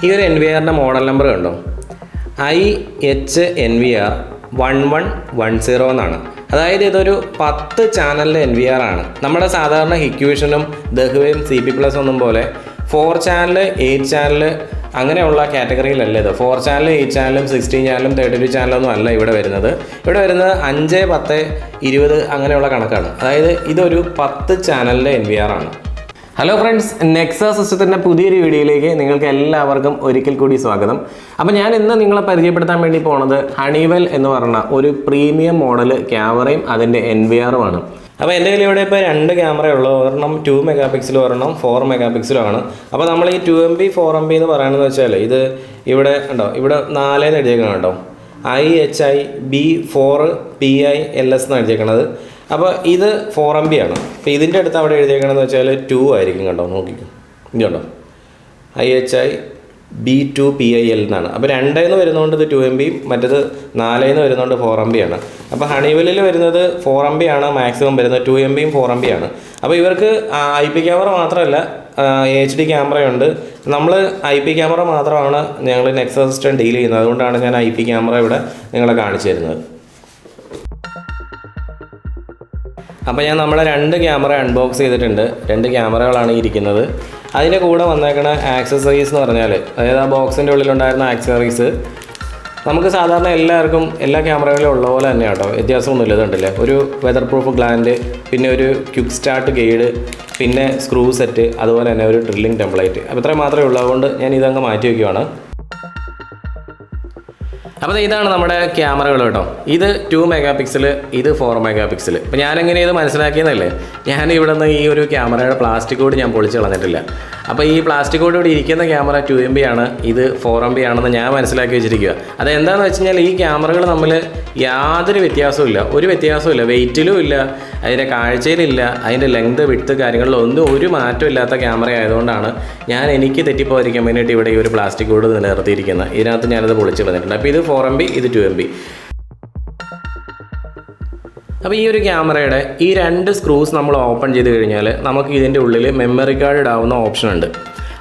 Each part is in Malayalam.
ഈ ഒരു NVR മോഡൽ നമ്പർ കണ്ടോ, IH NVR 1110 എന്നാണ്. അതായത് ഇതൊരു 10 ചാനലിലെ NVR ആണ്. നമ്മുടെ സാധാരണ ഹിക്യൂഷനും ദഹ്വയും CP+ ഒന്നും പോലെ 4 ചാനൽ 8 ചാനൽ അങ്ങനെയുള്ള കാറ്റഗറിയിലല്ല ഇത്. 4 ചാനൽ 8 ചാനലും 16 ചാനലും 32 ചാനലൊന്നും അല്ല ഇവിടെ വരുന്നത്. ഇവിടെ വരുന്നത് 5, 10, 20 അങ്ങനെയുള്ള കണക്കാണ്. അതായത് ഇതൊരു 10 ചാനലിലെ NVR ആണ്. ഹലോ ഫ്രണ്ട്സ്, നെക്സ സിസ്റ്റത്തിൻ്റെ പുതിയൊരു വീഡിയോയിലേക്ക് നിങ്ങൾക്ക് എല്ലാവർക്കും ഒരിക്കൽ കൂടി സ്വാഗതം. അപ്പോൾ ഞാൻ ഇന്ന് നിങ്ങളെ പരിചയപ്പെടുത്താൻ വേണ്ടി പോണത് ഹണിവെൽ എന്ന് പറഞ്ഞ ഒരു പ്രീമിയം മോഡൽ ക്യാമറയും അതിൻ്റെ NVR-ഉമാണ്. അപ്പോൾ എൻ്റെ കയ്യിൽ ഇവിടെ ഇപ്പോൾ 2 ക്യാമറയുള്ളൂ. ഒരെണ്ണം 2 മെഗാ പിക്സലും ഒരെണ്ണം 4 മെഗാ പിക്സലുമാണ്. അപ്പോൾ നമ്മൾ ഈ 2MB 4MB എന്ന് പറയുന്നത് വെച്ചാൽ ഇത് ഇവിടെ ഉണ്ടോ, ഇവിടെ 4 എന്ന് എഴുതിയേക്കണം കേട്ടോ. IHIB4PILS എന്ന് എഴുതിയേക്കണത്. അപ്പോൾ ഇത് 4MB ആണ്. അപ്പോൾ ഇതിൻ്റെ അടുത്ത് അവിടെ എഴുതിയേക്കണമെന്ന് വെച്ചാൽ 2 ആയിരിക്കും കേട്ടോ. നോക്കിക്കും, ഇത് കണ്ടോ, IHIB2PIL എന്നാണ്. അപ്പോൾ 2 എന്ന് വരുന്നതുകൊണ്ട് ഇത് 2MB, മറ്റേത് 4 എന്ന് വരുന്നതുകൊണ്ട് 4MB ആണ്. അപ്പോൾ ഹണിവെല്ലിൽ വരുന്നത് 4MB ആണ് മാക്സിമം വരുന്നത്, 2MBയും 4MB ആണ്. അപ്പോൾ ഇവർക്ക് IP ക്യാമറ മാത്രമല്ല HD ക്യാമറയുണ്ട്. നമ്മൾ IP ക്യാമറ മാത്രമാണ് ഞങ്ങൾ നെക്സ സിസ്റ്റം ഡീൽ ചെയ്യുന്നത്. അതുകൊണ്ടാണ് ഞാൻ IP ക്യാമറ ഇവിടെ നിങ്ങളെ കാണിച്ചു തരുന്നത്. അപ്പോൾ ഞാൻ നമ്മുടെ 2 ക്യാമറ അൺബോക്സ് ചെയ്തിട്ടുണ്ട്. 2 ക്യാമറകളാണ് ഇരിക്കുന്നത്. അതിൻ്റെ കൂടെ വന്നേക്കണ ആക്സസറീസ് എന്ന് പറഞ്ഞാൽ, അതായത് ആ ബോക്സിൻ്റെ ഉള്ളിലുണ്ടായിരുന്ന ആക്സസറീസ് നമുക്ക് സാധാരണ എല്ലാവർക്കും എല്ലാ ക്യാമറകളിലും ഉള്ള പോലെ തന്നെ കേട്ടോ, വ്യത്യാസമൊന്നുമില്ല. ഇതുണ്ടല്ലേ, ഒരു വെതർ പ്രൂഫ് ഗ്ലാൻഡ്, പിന്നെ ഒരു ക്വിക്ക് സ്റ്റാർട്ട് ഗൈഡ്, പിന്നെ സ്ക്രൂ സെറ്റ്, അതുപോലെ തന്നെ ഒരു ഡ്രില്ലിംഗ് ടെംപ്ലേറ്റ്. അപ്പോൾ ഇത്രയും മാത്രമേ ഉള്ളൂ. അതുകൊണ്ട് ഞാൻ ഇതങ്ങ് മാറ്റി വയ്ക്കുവാണ്. അപ്പോൾ ഇതാണ് നമ്മുടെ ക്യാമറകൾ കേട്ടോ. ഇത് 2 മെഗാ പിക്സൽ, ഇത് 4 മെഗാ പിക്സൽ. അപ്പോൾ ഞാനെങ്ങനെ ഇത് മനസ്സിലാക്കിയെന്നല്ലേ, ഞാൻ ഇവിടെ നിന്ന് ഈ ഒരു ക്യാമറയുടെ പ്ലാസ്റ്റിക് കോഡ് ഞാൻ പൊളിച്ച് കളഞ്ഞിട്ടില്ല. അപ്പോൾ ഈ പ്ലാസ്റ്റിക് കോഡ് ഇവിടെ ഇരിക്കുന്ന ക്യാമറ 2MB ആണ്, ഇത് 4MB ആണെന്ന് ഞാൻ മനസ്സിലാക്കി വെച്ചിരിക്കുക. അതെന്താണെന്ന് വെച്ച് കഴിഞ്ഞാൽ ഈ ക്യാമറകൾ തമ്മിൽ യാതൊരു വ്യത്യാസവും ഇല്ല, ഒരു വ്യത്യാസവും ഇല്ല. വെയിറ്റിലും ഇല്ല, അതിൻ്റെ കാഴ്ചയിലില്ല, അതിൻ്റെ ലെങ്ത് വിഡ്ത്ത് കാര്യങ്ങളിലൊന്നും ഒരു മാറ്റം ഇല്ലാത്ത ക്യാമറ ആയതുകൊണ്ടാണ് എനിക്ക് തെറ്റിപ്പോയിരിക്കാൻ വേണ്ടിയിട്ട് ഇവിടെ ഈ ഒരു പ്ലാസ്റ്റിക് കോഡ് നിലനിർത്തിയിരിക്കുന്നത്. ഇതിനകത്ത് ഞാനത് പൊളിച്ച് കളഞ്ഞിട്ടുണ്ട്. അപ്പോൾ ഇത് 4MB, ഇത് 2MB. അപ്പോൾ ഈ ഒരു ക്യാമറയുടെ ഈ 2 സ്ക്രൂസ് നമ്മൾ ഓപ്പൺ ചെയ്ത് കഴിഞ്ഞാൽ നമുക്ക് ഇതിൻ്റെ ഉള്ളിൽ മെമ്മറി കാർഡ് ഇടാവുന്ന ഓപ്ഷൻ ഉണ്ട്.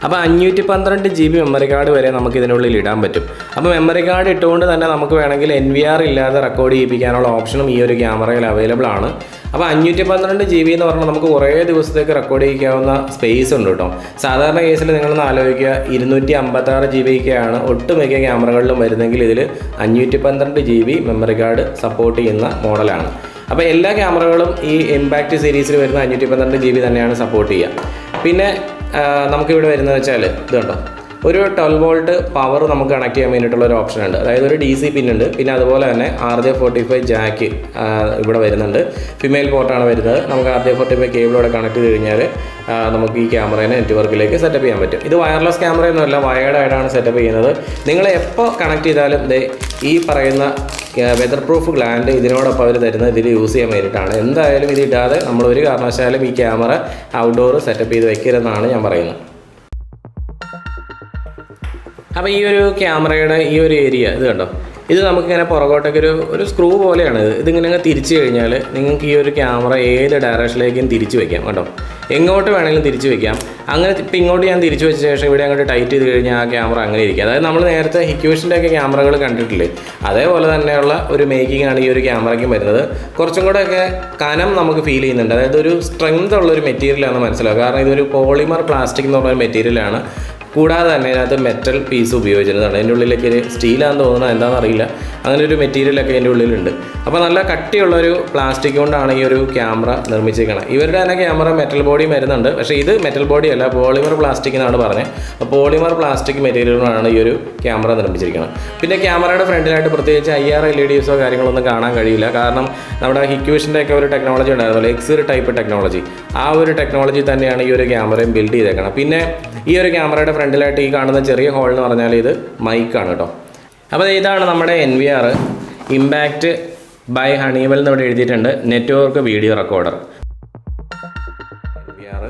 അപ്പോൾ 512 GB മെമ്മറി കാർഡ് വരെ നമുക്ക് ഇതിനുള്ളിൽ ഇടാൻ പറ്റും. അപ്പോൾ മെമ്മറി കാർഡ് ഇട്ടുകൊണ്ട് തന്നെ നമുക്ക് വേണമെങ്കിൽ NVR ഇല്ലാതെ റെക്കോർഡ് ചെയ്യിപ്പിക്കാനുള്ള ഓപ്ഷനും ഈ ഒരു ക്യാമറയിൽ അവൈലബിൾ ആണ്. അപ്പോൾ 512 GB എന്ന് പറഞ്ഞാൽ നമുക്ക് കുറേ ദിവസത്തേക്ക് റെക്കോർഡ് ചെയ്യിക്കാവുന്ന സ്പേസ് ഉണ്ട് കേട്ടോ. സാധാരണ കേസിൽ നിങ്ങളൊന്ന് ആലോചിക്കുക, 256 GB ഒക്കെയാണ് ഒട്ടുമിക്ക ക്യാമറകളിലും വരുന്നെങ്കിൽ ഇതിൽ 512 GB മെമ്മറി കാർഡ് സപ്പോർട്ട് ചെയ്യുന്ന മോഡലാണ്. അപ്പോൾ എല്ലാ ക്യാമറകളും ഈ ഇമ്പാക്റ്റ് സീരീസിൽ വരുന്ന 512 GB തന്നെയാണ് സപ്പോർട്ട് ചെയ്യുക. പിന്നെ നമുക്കിവിടെ വരുന്നത് വെച്ചാൽ ഇത് കണ്ടോ, ഒരു 12 വോൾട്ട് പവർ നമുക്ക് കണക്ട് ചെയ്യാൻ വേണ്ടിയിട്ടുള്ള ഒരു ഓപ്ഷൻ ഉണ്ട്. അതായത് ഒരു DC പിൻ ഉണ്ട്. പിന്നെ അതുപോലെ തന്നെ RJ45 ജാക്ക് ഇവിടെ വരുന്നുണ്ട്. ഫിമെയിൽ പോർട്ടാണ് വരുന്നത്. നമുക്ക് RJ45 കേബിളോടെ കണക്ട് ചെയ്ത് കഴിഞ്ഞാൽ നമുക്ക് ഈ ക്യാമറേനെ നെറ്റ്വർക്കിലേക്ക് സെറ്റപ്പ് ചെയ്യാൻ പറ്റും. ഇത് വയർലെസ് ക്യാമറയൊന്നുമല്ല, വയേർഡ് ആയിട്ടാണ് സെറ്റപ്പ് ചെയ്യുന്നത്. നിങ്ങൾ എപ്പോൾ കണക്ട് ചെയ്താലും ഈ പറയുന്ന വെതർ പ്രൂഫ് ഗ്ലാൻഡ് ഇതിനോടൊപ്പം അവർ തരുന്നത് ഇതിൽ യൂസ് ചെയ്യാൻ വേണ്ടിയിട്ടാണ്. എന്തായാലും ഇത് ഇടാതെ നമ്മൾ ഒരു കാരണവശാലും ഈ ക്യാമറ ഔട്ട്ഡോർ സെറ്റപ്പ് ചെയ്ത് വെക്കരുതെന്നാണ് ഞാൻ പറയുന്നത്. അപ്പോൾ ഈ ഒരു ക്യാമറയുടെ ഈ ഒരു ഏരിയ ഇത് കണ്ടോ, ഇത് നമുക്കിങ്ങനെ പുറകോട്ടേക്ക് ഒരു സ്ക്രൂ പോലെയാണ്. ഇതിങ്ങനെ തിരിച്ചു കഴിഞ്ഞാൽ നിങ്ങൾക്ക് ഈ ഒരു ക്യാമറ ഏത് ഡയറക്ഷനിലേക്കും തിരിച്ചു വയ്ക്കാം കേട്ടോ. എങ്ങോട്ട് വേണമെങ്കിലും തിരിച്ചു വയ്ക്കാം. അങ്ങനെ ഇപ്പം ഇങ്ങോട്ട് ഞാൻ തിരിച്ചു വെച്ച ശേഷം ഇവിടെ അങ്ങോട്ട് ടൈറ്റ് ചെയ്ത് കഴിഞ്ഞാൽ ആ ക്യാമറ അങ്ങനെ ഇരിക്കും. അതായത് നമ്മൾ നേരത്തെ ഹിക്യൂഷൻ്റെ ഒക്കെ ക്യാമറകൾ കണ്ടിട്ടില്ലേ, അതേപോലെ തന്നെയുള്ള ഒരു മേക്കിംഗ് ആണ് ഈ ഒരു ക്യാമറയ്ക്കും വരുന്നത്. കുറച്ചും കൂടെയൊക്കെ കനം നമുക്ക് ഫീൽ ചെയ്യുന്നുണ്ട്. അതായത് ഒരു സ്ട്രെങ്ത് ഉള്ളൊരു മെറ്റീരിയലാണ് മനസ്സിലാക്കുക. കാരണം ഇതൊരു പോളിമർ പ്ലാസ്റ്റിക് എന്ന് പറഞ്ഞൊരു മെറ്റീരിയലാണ്. കൂടാതെ തന്നെ അതിനകത്ത് മെറ്റൽ പീസ് ഉപയോഗിച്ചിരുന്നതാണ്. അതിൻ്റെ ഉള്ളിലേക്ക് ഒരു സ്റ്റീലാണെന്ന് തോന്നുന്നത്, എന്താണെന്ന് അറിയില്ല, അങ്ങനെ ഒരു മെറ്റീരിയലൊക്കെ അതിൻ്റെ ഉള്ളിലുണ്ട്. അപ്പോൾ നല്ല കട്ടിയുള്ളൊരു പ്ലാസ്റ്റിക് കൊണ്ടാണ് ഈ ഒരു ക്യാമറ നിർമ്മിച്ചിരിക്കുന്നത്. ഇവരുടെ തന്നെ ക്യാമറ മെറ്റൽ ബോഡിയും വരുന്നുണ്ട്, പക്ഷേ ഇത് മെറ്റൽ ബോഡി അല്ല, പോളിമർ പ്ലാസ്റ്റിക് എന്നാണ് പറഞ്ഞത്. അപ്പോൾ പോളിമർ പ്ലാസ്റ്റിക് മെറ്റീരിയലാണ് ഈ ഒരു ക്യാമറ നിർമ്മിച്ചിരിക്കുന്നത്. പിന്നെ ക്യാമറയുടെ ഫ്രണ്ടിലായിട്ട് പ്രത്യേകിച്ച് IR LEDസോ കാര്യങ്ങളൊന്നും കാണാൻ കഴിയില്ല. കാരണം നമ്മുടെ ഹിക്യൂഷൻ്റെ ഒക്കെ ഒരു ടെക്നോളജി ഉണ്ടായിരുന്നല്ലോ, X ടൈപ്പ് ടെക്നോളജി, ആ ഒരു ടെക്നോളജി തന്നെയാണ് ഈ ഒരു ക്യാമറയും ബിൽഡ് ചെയ്തേക്കണം. പിന്നെ ഈ ഒരു ക്യാമറയുടെ ഫ്രണ്ടിലായിട്ട് ഈ കാണുന്ന ചെറിയ ഹോൾ എന്ന് പറഞ്ഞാൽ ഇത് മൈക്കാണ് കേട്ടോ. അപ്പോൾ ഇതാണ് നമ്മുടെ NVR ഇമ്പാക്റ്റ് ബൈ ഹണിവെൽ എന്ന് ഇവിടെ എഴുതിയിട്ടുണ്ട്. നെറ്റ്വർക്ക് വീഡിയോ റെക്കോർഡർ NVR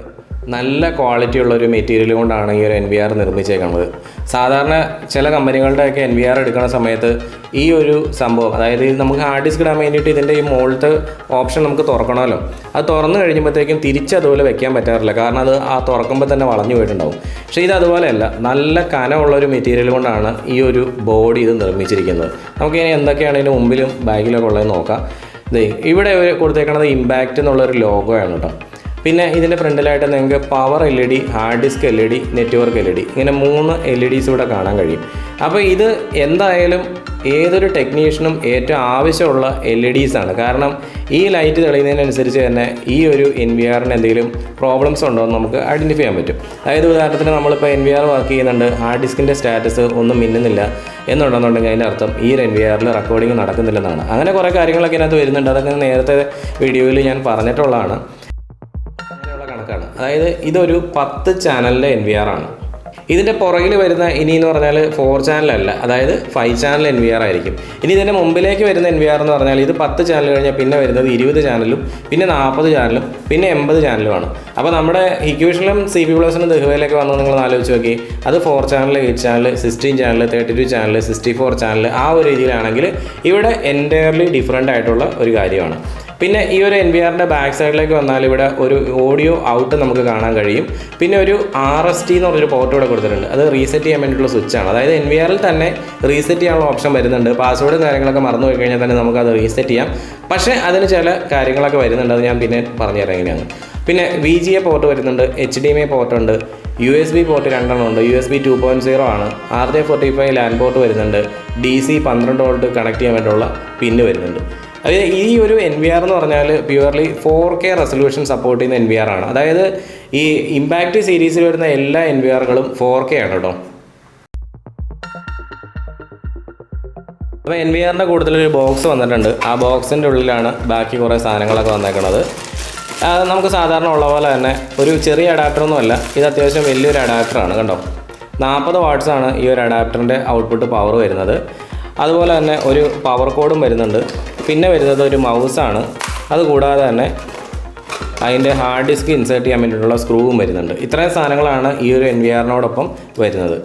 നല്ല ക്വാളിറ്റി ഉള്ളൊരു മെറ്റീരിയൽ കൊണ്ടാണ് ഈ ഒരു NVR നിർമ്മിച്ചേക്കുന്നത്. സാധാരണ ചില കമ്പനികളുടെയൊക്കെ NVR എടുക്കുന്ന സമയത്ത് ഈ ഒരു സംഭവം, അതായത് നമുക്ക് ഹാർഡ് ഡിസ്ക് ഇടാൻ വേണ്ടിയിട്ട് ഇതിൻ്റെ ഈ മുകളിലത്തെ ഓപ്ഷൻ നമുക്ക് തുറക്കണമല്ലോ, അത് തുറന്നു കഴിയുമ്പോഴത്തേക്കും തിരിച്ചതുപോലെ വെക്കാൻ പറ്റാറില്ല, കാരണം അത് ആ തുറക്കുമ്പോൾ തന്നെ വളഞ്ഞു പോയിട്ടുണ്ടാവും. പക്ഷേ ഇത് അതുപോലെയല്ല, നല്ല കനമുള്ളൊരു മെറ്റീരിയൽ കൊണ്ടാണ് ഈ ഒരു ബോഡി ഇത് നിർമ്മിച്ചിരിക്കുന്നത്. നമുക്കിനി എന്തൊക്കെയാണ് ഇതിന് മുമ്പിലും ബാഗിലൊക്കെ ഉള്ളത് നോക്കാം. ഇവിടെ കൊടുത്തേക്കണത് ഇമ്പാക്റ്റ് എന്നുള്ളൊരു ലോഗോ ആണ് കേട്ടോ. പിന്നെ ഇതിൻ്റെ ഫ്രണ്ടിലായിട്ട് നിങ്ങൾക്ക് power LED, hard disk LED, network LED, ഇങ്ങനെ 3 LEDs ഇവിടെ കാണാൻ കഴിയും. അപ്പോൾ ഇത് എന്തായാലും ഏതൊരു ടെക്നീഷ്യനും ഏറ്റവും ആവശ്യമുള്ള LEDs ആണ്. കാരണം ഈ ലൈറ്റ് തെളിയുന്നതിനനുസരിച്ച് തന്നെ ഈ ഒരു NVRന് എന്തെങ്കിലും പ്രോബ്ലംസ് ഉണ്ടോ എന്ന് നമുക്ക് ഐഡൻറ്റിഫൈ ചെയ്യാൻ പറ്റും. അതായത് ഉദാഹരണത്തിന് നമ്മളിപ്പോൾ NVR വർക്ക് ചെയ്യുന്നുണ്ട്, ഹാർഡ് ഡിസ്കിൻ്റെ സ്റ്റാറ്റസ് ഒന്നും മിന്നുന്നില്ല എന്നുണ്ടെന്നുണ്ടെങ്കിൽ അതിൻ്റെ അർത്ഥം ഈ ഒരു NVRൽ റെക്കോർഡിംഗ് നടക്കുന്നില്ലെന്നാണ്. അങ്ങനെ കുറേ കാര്യങ്ങളൊക്കെ ഇതിനകത്ത് വരുന്നുണ്ട്. അതൊക്കെ നേരത്തെ വീഡിയോയിൽ ഞാൻ പറഞ്ഞിട്ടുള്ളതാണ്. കണക്കാണ്. അതായത് ഇതൊരു 10 ചാനലിൻ്റെ NVR ആണ്. ഇതിൻ്റെ പുറകിൽ വരുന്ന ഇനിയെന്ന് പറഞ്ഞാൽ 4 ചാനലല്ല, അതായത് 5 ചാനൽ NVR ആയിരിക്കും. ഇനി ഇതിൻ്റെ മുമ്പിലേക്ക് വരുന്ന NVR എന്ന് പറഞ്ഞാൽ ഇത് 10 ചാനൽ കഴിഞ്ഞാൽ പിന്നെ വരുന്നത് 20 ചാനലും പിന്നെ 40 ചാനലും പിന്നെ 80 ചാനലുമാണ്. അപ്പോൾ നമ്മുടെ ഇക്വേഷനിലും CP+നും ദഹുവയിലൊക്കെ വന്നത് നിങ്ങൾ ആലോചിച്ച് നോക്കി. അത് 4 channel, 8 channel, 16 channel, 32 channel, 64 channel, ആ ഒരു രീതിയിലാണെങ്കിൽ ഇവിടെ എൻറ്റയർലി ഡിഫറെൻ്റ് ആയിട്ടുള്ള ഒരു കാര്യമാണ്. പിന്നെ ഈ ഒരു NVRൻ്റെ ബാക്ക് സൈഡിലേക്ക് വന്നാൽ ഇവിടെ ഒരു ഓഡിയോ ഔട്ട് നമുക്ക് കാണാൻ കഴിയും. പിന്നെ ഒരു RST എന്ന് പറഞ്ഞൊരു പോർട്ട് ഇവിടെ കൊടുത്തിട്ടുണ്ട്. അത് റീസെറ്റ് ചെയ്യാൻ വേണ്ടിയിട്ടുള്ള സ്വിച്ചാണ്. അതായത് NVRൽ തന്നെ റീസെറ്റ് ചെയ്യാനുള്ള ഓപ്ഷൻ വരുന്നുണ്ട്. പാസ്വേഡും കാര്യങ്ങളൊക്കെ മറന്നു പോയി കഴിഞ്ഞാൽ തന്നെ നമുക്കത് റീസെറ്റ് ചെയ്യാം. പക്ഷേ അതിന് ചില കാര്യങ്ങളൊക്കെ വരുന്നുണ്ട്, അത് ഞാൻ പിന്നെ പറഞ്ഞുതരാം എങ്ങനെയാണ്. പിന്നെ VGA പോർട്ട് വരുന്നുണ്ട്, HDMI പോർട്ടുണ്ട്, USB പോർട്ട് 2 ഉണ്ട്, USB 2.0 ആണ്, RJ45 ലാൻ പോർട്ട് വരുന്നുണ്ട്, DC 12 വോൾട്ട് കണക്ട് ചെയ്യാൻ വേണ്ടിയുള്ള പിന്ന് വരുന്നുണ്ട്. അതായത് ഈ ഒരു NVR എന്ന് പറഞ്ഞാൽ പ്യുവർലി 4K റെസൊല്യൂഷൻ സപ്പോർട്ട് ചെയ്യുന്ന NVR ആണ്. അതായത് ഈ ഇമ്പാക്റ്റ് സീരീസിൽ വരുന്ന എല്ലാ NVRകളും 4K ആണ് കേട്ടോ. അപ്പോൾ NVRൻ്റെ കൂടുതലൊരു ബോക്സ് വന്നിട്ടുണ്ട്. ആ ബോക്സിൻ്റെ ഉള്ളിലാണ് ബാക്കി കുറേ സാധനങ്ങളൊക്കെ വന്നേക്കുന്നത്. നമുക്ക് സാധാരണ ഉള്ള പോലെ തന്നെ ഒരു ചെറിയ അഡാപ്റ്ററൊന്നുമല്ല, ഇത് അത്യാവശ്യം വലിയൊരു അഡാപ്റ്ററാണ് കണ്ടോ. 40 വാട്ട്സാണ് ഈ ഒരു അഡാപ്റ്ററിൻ്റെ ഔട്ട്പുട്ട് പവർ വരുന്നത്. അതുപോലെ തന്നെ ഒരു പവർ കോഡും വരുന്നുണ്ട്. പിന്നെ വരുന്നത് ഒരു മൗസാണ്. അതുകൂടാതെ തന്നെ അതിൻ്റെ ഹാർഡ് ഡിസ്ക് ഇൻസേർട്ട് ചെയ്യാൻ വേണ്ടിയിട്ടുള്ള സ്ക്രൂവും വരുന്നുണ്ട്. ഇത്രയും സാധനങ്ങളാണ് ഈ ഒരു NVRനോടൊപ്പം വരുന്നത്.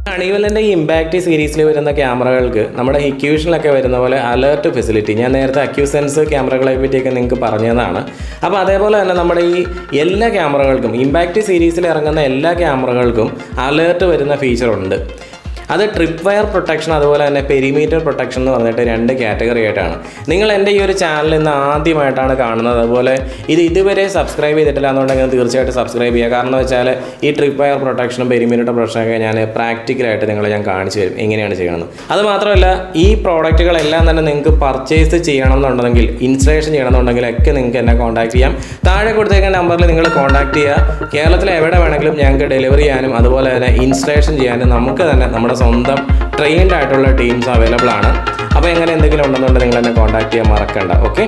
ഹണിവെല്ലിൻ്റെ ഈ ഇമ്പാക്റ്റ് സീരീസിൽ വരുന്ന ക്യാമറകൾക്ക് നമ്മുടെ ഇക്യൂഷനിലൊക്കെ വരുന്ന പോലെ അലേർട്ട് ഫെസിലിറ്റി, ഞാൻ നേരത്തെ അക്യൂസെൻസ് ക്യാമറകളെ പറ്റിയൊക്കെ നിങ്ങൾക്ക് പറഞ്ഞതാണ്. അപ്പോൾ അതേപോലെ തന്നെ നമ്മുടെ ഈ എല്ലാ ക്യാമറകൾക്കും, ഇമ്പാക്റ്റ് സീരീസിൽ ഇറങ്ങുന്ന എല്ലാ ക്യാമറകൾക്കും അലേർട്ട് വരുന്ന ഫീച്ചറുണ്ട്. അത് ട്രിപ്പ് വയർ പ്രൊട്ടക്ഷൻ, അതുപോലെ തന്നെ പെരിമീറ്റർ പ്രൊട്ടക്ഷൻ എന്ന് പറഞ്ഞിട്ട് 2 കാറ്റഗറി ആയിട്ടാണ്. നിങ്ങൾ എൻ്റെ ഈ ഒരു ചാനൽ ഇന്ന് ആദ്യമായിട്ടാണ് കാണുന്നത്, അതുപോലെ ഇത് ഇതുവരെ സബ്സ്ക്രൈബ് ചെയ്തിട്ടില്ല എന്നുണ്ടെങ്കിൽ തീർച്ചയായിട്ടും സബ്സ്ക്രൈബ് ചെയ്യുക. കാരണം എന്ന് വെച്ചാൽ ഈ ട്രിപ്പ് വയർ പ്രൊട്ടക്ഷനും പെരിമീറ്റർ പ്രൊട്ടക്ഷനൊക്കെ ഞാൻ പ്രാക്ടിക്കലായിട്ട് നിങ്ങളെ ഞാൻ കാണിച്ചു തരും എങ്ങനെയാണ് ചെയ്യണമെന്ന്. അതുമാത്രമല്ല ഈ പ്രോഡക്റ്റുകളെല്ലാം തന്നെ നിങ്ങൾക്ക് പർച്ചേസ് ചെയ്യണമെന്നുണ്ടെങ്കിൽ, ഇൻസ്റ്റലേഷൻ ചെയ്യണമെന്നുണ്ടെങ്കിൽ ഒക്കെ നിങ്ങൾക്ക് എന്നെ കോൺടാക്ട് ചെയ്യാം. താഴെ കൊടുത്തേക്കുന്ന നമ്പറിൽ നിങ്ങൾ കോൺടാക്ട് ചെയ്യുക. കേരളത്തിൽ എവിടെ വേണമെങ്കിലും ഞങ്ങൾക്ക് ഡെലിവറി ചെയ്യാനും അതുപോലെ തന്നെ ഇൻസ്റ്റലേഷൻ ചെയ്യാനും നമുക്ക് തന്നെ നമ്മുടെ സ്വന്തം ട്രെയിൻഡ് ആയിട്ടുള്ള ടീംസ് അവൈലബിൾ ആണ്. അപ്പോൾ എങ്ങനെ എന്തെങ്കിലും ഉണ്ടെന്നുണ്ടെങ്കിൽ നിങ്ങൾ എന്നെ കോൺടാക്ട് ചെയ്യാൻ മറക്കണ്ട. ഓക്കെ.